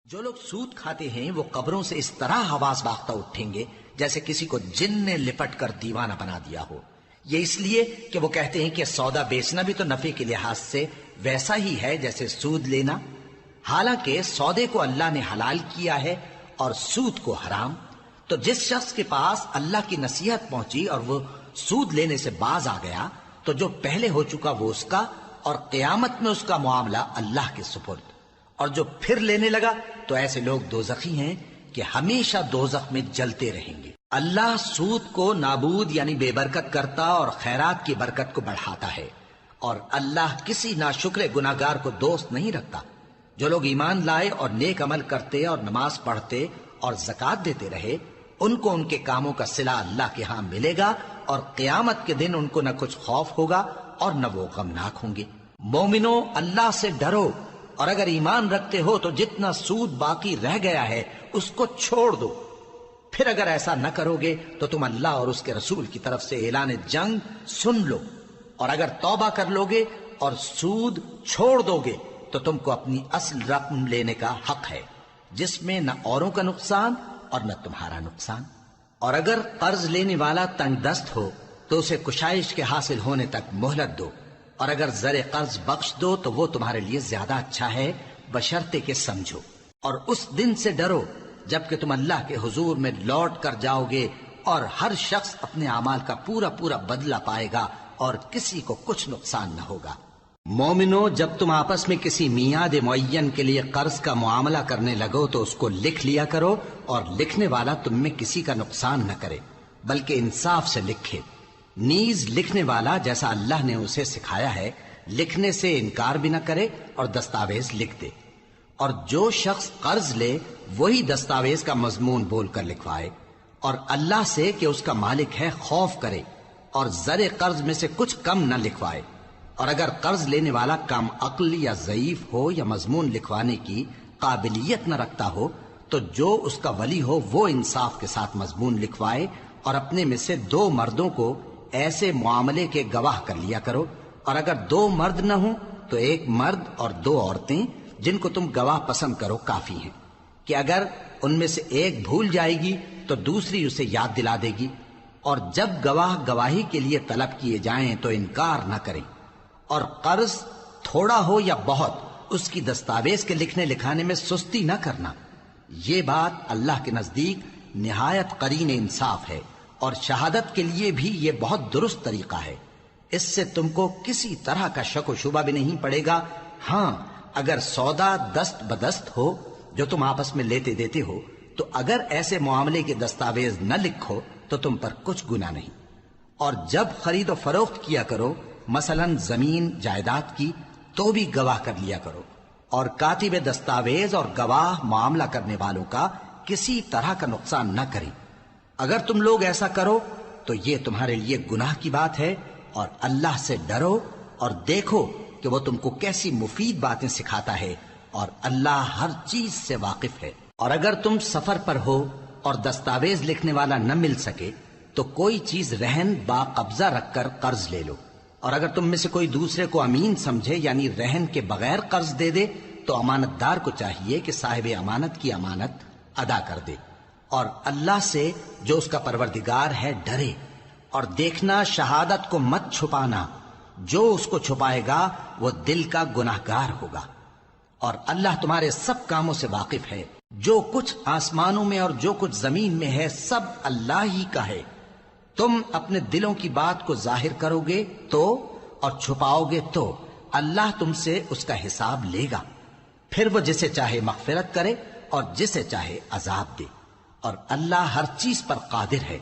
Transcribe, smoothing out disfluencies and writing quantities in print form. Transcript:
جو لوگ سود کھاتے ہیں وہ قبروں سے اس طرح آواز باختہ اٹھیں گے جیسے کسی کو جن نے لپٹ کر دیوانہ بنا دیا ہو. یہ اس لیے کہ وہ کہتے ہیں کہ سودا بیچنا بھی تو نفع کے لحاظ سے ویسا ہی ہے جیسے سود لینا، حالانکہ سودے کو اللہ نے حلال کیا ہے اور سود کو حرام. تو جس شخص کے پاس اللہ کی نصیحت پہنچی اور وہ سود لینے سے باز آ گیا تو جو پہلے ہو چکا وہ اس کا، اور قیامت میں اس کا معاملہ اللہ کے سپرد. اور جو پھر لینے لگا تو ایسے لوگ دوزخی ہیں کہ ہمیشہ دوزخ میں جلتے رہیں گے. اللہ سود کو نابود یعنی بے برکت کرتا اور خیرات کی برکت کو بڑھاتا ہے، اور اللہ کسی ناشکر گناہگار کو دوست نہیں رکھتا. جو لوگ ایمان لائے اور نیک عمل کرتے اور نماز پڑھتے اور زکوٰۃ دیتے رہے، ان کو ان کے کاموں کا صلہ اللہ کے ہاں ملے گا، اور قیامت کے دن ان کو نہ کچھ خوف ہوگا اور نہ وہ غمناک ہوں گے. مومنو، اللہ سے ڈرو، اور اگر ایمان رکھتے ہو تو جتنا سود باقی رہ گیا ہے اس کو چھوڑ دو. پھر اگر ایسا نہ کرو گے تو تم اللہ اور اس کے رسول کی طرف سے اعلان جنگ سن لو، اور اگر توبہ کر لو گے اور سود چھوڑ دو گے تو تم کو اپنی اصل رقم لینے کا حق ہے، جس میں نہ اوروں کا نقصان اور نہ تمہارا نقصان. اور اگر قرض لینے والا تنگ دست ہو تو اسے کشائش کے حاصل ہونے تک مہلت دو، اور اگر زر قرض بخش دو تو وہ تمہارے لیے زیادہ اچھا ہے، بشرطے کہ سمجھو. اور اس دن سے ڈرو جبکہ تم اللہ کے حضور میں لوٹ کر جاؤ گے، اور ہر شخص اپنے اعمال کا پورا پورا بدلہ پائے گا اور کسی کو کچھ نقصان نہ ہوگا. مومنو، جب تم آپس میں کسی میعاد معین کے لیے قرض کا معاملہ کرنے لگو تو اس کو لکھ لیا کرو، اور لکھنے والا تم میں کسی کا نقصان نہ کرے بلکہ انصاف سے لکھے. نیز لکھنے والا جیسا اللہ نے اسے سکھایا ہے لکھنے سے انکار بھی نہ کرے اور دستاویز لکھ دے. اور جو شخص قرض لے وہی دستاویز کا مضمون بول کر لکھوائے، اور اللہ سے کہ اس کا مالک ہے خوف کرے، اور زر قرض میں سے کچھ کم نہ لکھوائے. اور اگر قرض لینے والا کم عقل یا ضعیف ہو یا مضمون لکھوانے کی قابلیت نہ رکھتا ہو تو جو اس کا ولی ہو وہ انصاف کے ساتھ مضمون لکھوائے، اور اپنے میں سے 2 مردوں کو ایسے معاملے کے گواہ کر لیا کرو. اور اگر 2 مرد نہ ہوں تو 1 مرد اور 2 عورتیں جن کو تم گواہ پسند کرو کافی ہیں، کہ اگر ان میں سے ایک بھول جائے گی تو دوسری اسے یاد دلا دے گی. اور جب گواہ گواہی کے لیے طلب کیے جائیں تو انکار نہ کریں. اور قرض تھوڑا ہو یا بہت اس کی دستاویز کے لکھنے لکھانے میں سستی نہ کرنا. یہ بات اللہ کے نزدیک نہایت قرین انصاف ہے، اور شہادت کے لیے بھی یہ بہت درست طریقہ ہے. اس سے تم کو کسی طرح کا شک و شبہ بھی نہیں پڑے گا. ہاں، اگر سودا دست بدست ہو جو تم آپس میں لیتے دیتے ہو تو اگر ایسے معاملے کے دستاویز نہ لکھو تو تم پر کچھ گناہ نہیں. اور جب خرید و فروخت کیا کرو، مثلا زمین جائیداد کی، تو بھی گواہ کر لیا کرو. اور کاتب دستاویز اور گواہ معاملہ کرنے والوں کا کسی طرح کا نقصان نہ کریں. اگر تم لوگ ایسا کرو تو یہ تمہارے لیے گناہ کی بات ہے. اور اللہ سے ڈرو اور دیکھو کہ وہ تم کو کیسی مفید باتیں سکھاتا ہے، اور اللہ ہر چیز سے واقف ہے. اور اگر تم سفر پر ہو اور دستاویز لکھنے والا نہ مل سکے تو کوئی چیز رہن با قبضہ رکھ کر قرض لے لو. اور اگر تم میں سے کوئی دوسرے کو امین سمجھے یعنی رہن کے بغیر قرض دے دے تو امانت دار کو چاہیے کہ صاحب امانت کی امانت ادا کر دے. اور اللہ سے جو اس کا پروردگار ہے ڈرے. اور دیکھنا، شہادت کو مت چھپانا، جو اس کو چھپائے گا وہ دل کا گناہگار ہوگا. اور اللہ تمہارے سب کاموں سے واقف ہے. جو کچھ آسمانوں میں اور جو کچھ زمین میں ہے سب اللہ ہی کا ہے. تم اپنے دلوں کی بات کو ظاہر کرو گے تو، اور چھپاؤ گے تو، اللہ تم سے اس کا حساب لے گا. پھر وہ جسے چاہے مغفرت کرے اور جسے چاہے عذاب دے. اور اللہ ہر چیز پر قادر ہے.